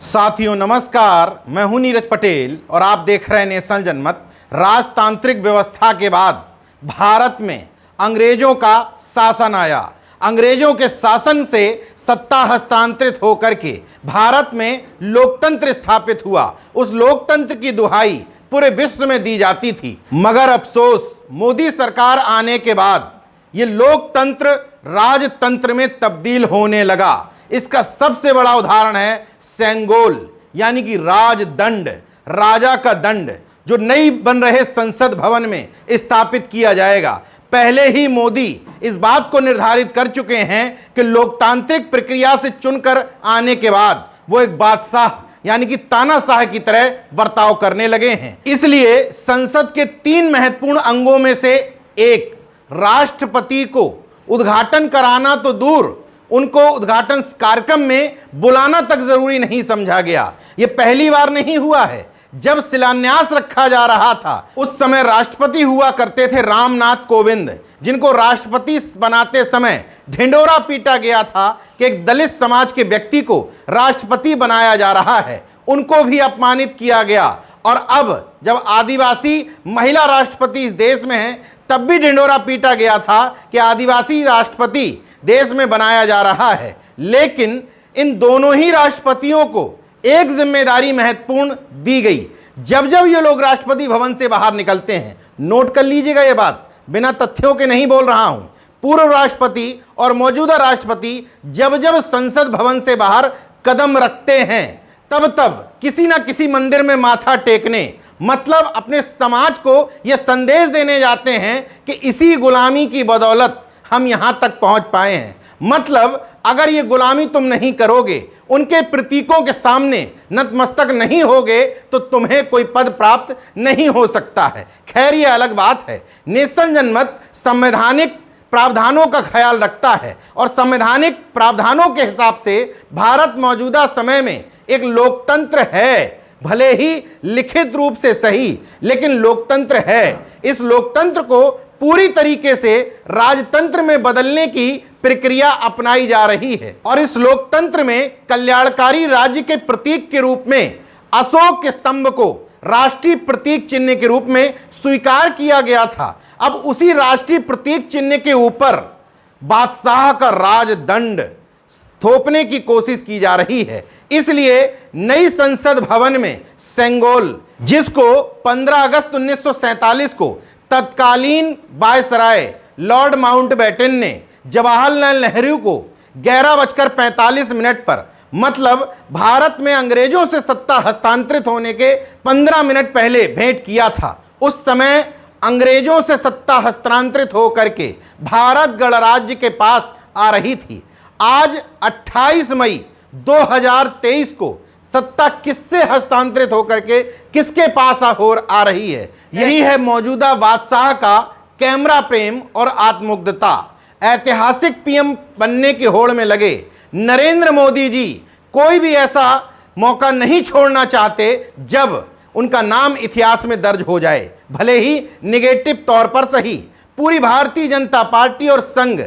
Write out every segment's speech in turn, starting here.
साथियों नमस्कार, मैं हूं नीरज पटेल और आप देख रहे हैं नेशनल जनमत। राजतांत्रिक व्यवस्था के बाद भारत में अंग्रेजों का शासन आया। अंग्रेजों के शासन से सत्ता हस्तांतरित होकर के भारत में लोकतंत्र स्थापित हुआ। उस लोकतंत्र की दुहाई पूरे विश्व में दी जाती थी, मगर अफसोस मोदी सरकार आने के बाद ये लोकतंत्र राजतंत्र में तब्दील होने लगा। इसका सबसे बड़ा उदाहरण है सेंगोल, यानी कि राजदंड, राजा का दंड, जो नई बन रहे संसद भवन में स्थापित किया जाएगा। पहले ही मोदी इस बात को निर्धारित कर चुके हैं कि लोकतांत्रिक प्रक्रिया से चुनकर आने के बाद वो एक बादशाह यानी कि तानाशाह की तरह बर्ताव करने लगे हैं। इसलिए संसद के 3 महत्वपूर्ण अंगों में से एक राष्ट्रपति को उद्घाटन कराना तो दूर, उनको उद्घाटन कार्यक्रम में बुलाना तक जरूरी नहीं समझा गया। यह पहली बार नहीं हुआ है। जब शिलान्यास रखा जा रहा था उस समय राष्ट्रपति हुआ करते थे रामनाथ कोविंद, जिनको राष्ट्रपति बनाते समय ढिंडोरा पीटा गया था कि एक दलित समाज के व्यक्ति को राष्ट्रपति बनाया जा रहा है। उनको भी अपमानित किया गया। और अब जब आदिवासी महिला राष्ट्रपति इस देश में है, तब भी ढिंडोरा पीटा गया था कि आदिवासी राष्ट्रपति देश में बनाया जा रहा है। लेकिन इन दोनों ही राष्ट्रपतियों को एक जिम्मेदारी महत्वपूर्ण दी गई। जब जब ये लोग राष्ट्रपति भवन से बाहर निकलते हैं, नोट कर लीजिएगा, ये बात बिना तथ्यों के नहीं बोल रहा हूं, पूर्व राष्ट्रपति और मौजूदा राष्ट्रपति जब जब संसद भवन से बाहर कदम रखते हैं, तब तब किसी ना किसी मंदिर में माथा टेकने, मतलब अपने समाज को यह संदेश देने जाते हैं कि इसी गुलामी की बदौलत हम यहां तक पहुंच पाए हैं। मतलब अगर ये गुलामी तुम नहीं करोगे, उनके प्रतीकों के सामने नतमस्तक नहीं होगे, तो तुम्हें कोई पद प्राप्त नहीं हो सकता है। खैर ये अलग बात है। नेशनल जनमत संवैधानिक प्रावधानों का ख्याल रखता है और संवैधानिक प्रावधानों के हिसाब से भारत मौजूदा समय में एक लोकतंत्र है। भले ही लिखित रूप से सही, लेकिन लोकतंत्र है। इस लोकतंत्र को पूरी तरीके से राजतंत्र में बदलने की प्रक्रिया अपनाई जा रही है। और इस लोकतंत्र में कल्याणकारी राज्य के प्रतीक के रूप में अशोक स्तंभ को राष्ट्रीय प्रतीक चिन्ह के रूप में स्वीकार किया गया था। अब उसी राष्ट्रीय प्रतीक चिन्ह के ऊपर बादशाह का राजदंड थोपने की कोशिश की जा रही है। इसलिए नई संसद भवन में सेंगोल, जिसको 15 अगस्त 1947 को तत्कालीन वायसराय लॉर्ड माउंटबेटन ने जवाहरलाल नेहरू को 11:45 पर, मतलब भारत में अंग्रेजों से सत्ता हस्तांतरित होने के 15 मिनट पहले भेंट किया था। उस समय अंग्रेजों से सत्ता हस्तांतरित होकर के भारत गणराज्य के पास आ रही थी। आज 28 मई 2023 को सत्ता किससे हस्तांतरित होकर के किसके पास आ रही है? यही है मौजूदा बादशाह का कैमरा प्रेम और आत्ममुग्धता। ऐतिहासिक पीएम बनने की होड़ में लगे नरेंद्र मोदी जी कोई भी ऐसा मौका नहीं छोड़ना चाहते जब उनका नाम इतिहास में दर्ज हो जाए, भले ही निगेटिव तौर पर सही। पूरी भारतीय जनता पार्टी और संघ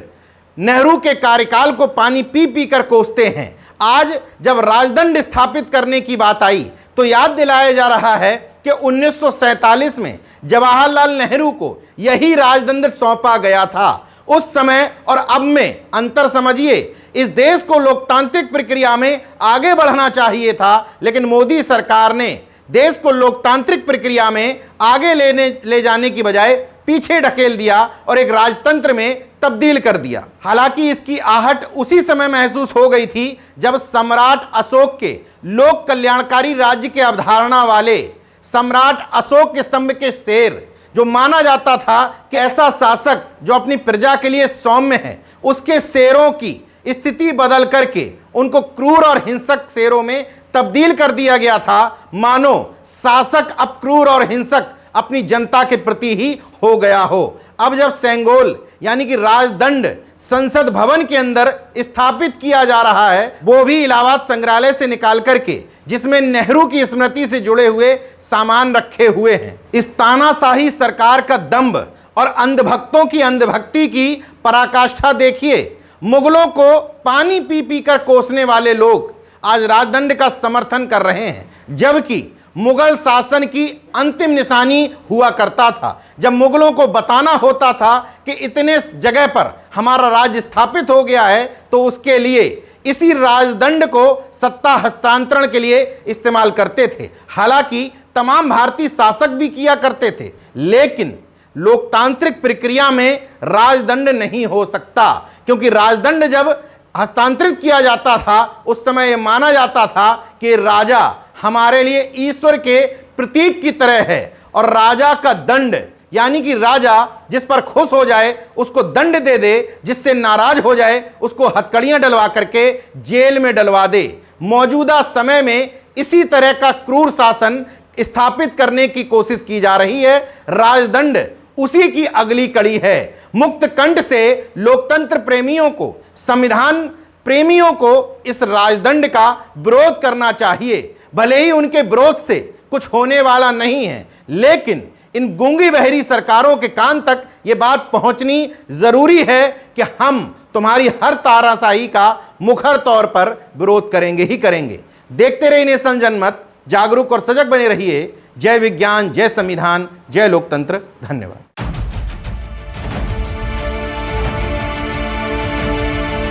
नेहरू के कार्यकाल को पानी पी पी कर कोसते हैं। आज जब राजदंड स्थापित करने की बात आई तो याद दिलाया जा रहा है कि 1947 में जवाहरलाल नेहरू को यही राजदंड सौंपा गया था। उस समय और अब में अंतर समझिए। इस देश को लोकतांत्रिक प्रक्रिया में आगे बढ़ना चाहिए था, लेकिन मोदी सरकार ने देश को लोकतांत्रिक प्रक्रिया में आगे ले जाने की बजाय पीछे ढकेल दिया और एक राजतंत्र में तब्दील कर दिया। हालांकि इसकी आहट उसी समय महसूस हो गई थी जब सम्राट अशोक के लोक कल्याणकारी राज्य के अवधारणा वाले सम्राट अशोक स्तंभ के शेर, जो माना जाता था कि ऐसा शासक जो अपनी प्रजा के लिए सौम्य है, उसके शेरों की स्थिति बदल करके उनको क्रूर और हिंसक शेरों में तब्दील कर दिया गया था। मानो शासक अब क्रूर और हिंसक अपनी जनता के प्रति ही हो गया हो। अब जब सेंगोल यानी कि राजदंड संसद भवन के अंदर स्थापित किया जा रहा है, वो भी इलाहाबाद संग्रहालय से निकाल करके, जिसमें नेहरू की स्मृति से जुड़े हुए सामान रखे हुए हैं। इस तानाशाही सरकार का दंभ और अंधभक्तों की अंधभक्ति की पराकाष्ठा देखिए। मुगलों को पानी पी पी कर कोसने वाले लोग आज राजदंड का समर्थन कर रहे हैं, जबकि मुगल शासन की अंतिम निशानी हुआ करता था। जब मुगलों को बताना होता था कि इतने जगह पर हमारा राज्य स्थापित हो गया है, तो उसके लिए इसी राजदंड को सत्ता हस्तांतरण के लिए इस्तेमाल करते थे। हालांकि तमाम भारतीय शासक भी किया करते थे, लेकिन लोकतांत्रिक प्रक्रिया में राजदंड नहीं हो सकता, क्योंकि राजदंड जब हस्तांतरित किया जाता था उस समय यह माना जाता था कि राजा हमारे लिए ईश्वर के प्रतीक की तरह है, और राजा का दंड यानी कि राजा जिस पर खुश हो जाए उसको दंड दे दे, जिससे नाराज हो जाए उसको हथकड़ियां डलवा करके जेल में डलवा दे। मौजूदा समय में इसी तरह का क्रूर शासन स्थापित करने की कोशिश की जा रही है। राजदंड उसी की अगली कड़ी है। मुक्त कंठ से लोकतंत्र प्रेमियों को, संविधान प्रेमियों को इस राजदंड का विरोध करना चाहिए। भले ही उनके विरोध से कुछ होने वाला नहीं है, लेकिन इन गूंगी बहरी सरकारों के कान तक ये बात पहुंचनी जरूरी है कि हम तुम्हारी हर तानाशाही का मुखर तौर पर विरोध करेंगे ही करेंगे। देखते रहिए नेशन जनमत, जागरूक और सजग बने रहिए। जय विज्ञान, जय संविधान, जय लोकतंत्र। धन्यवाद।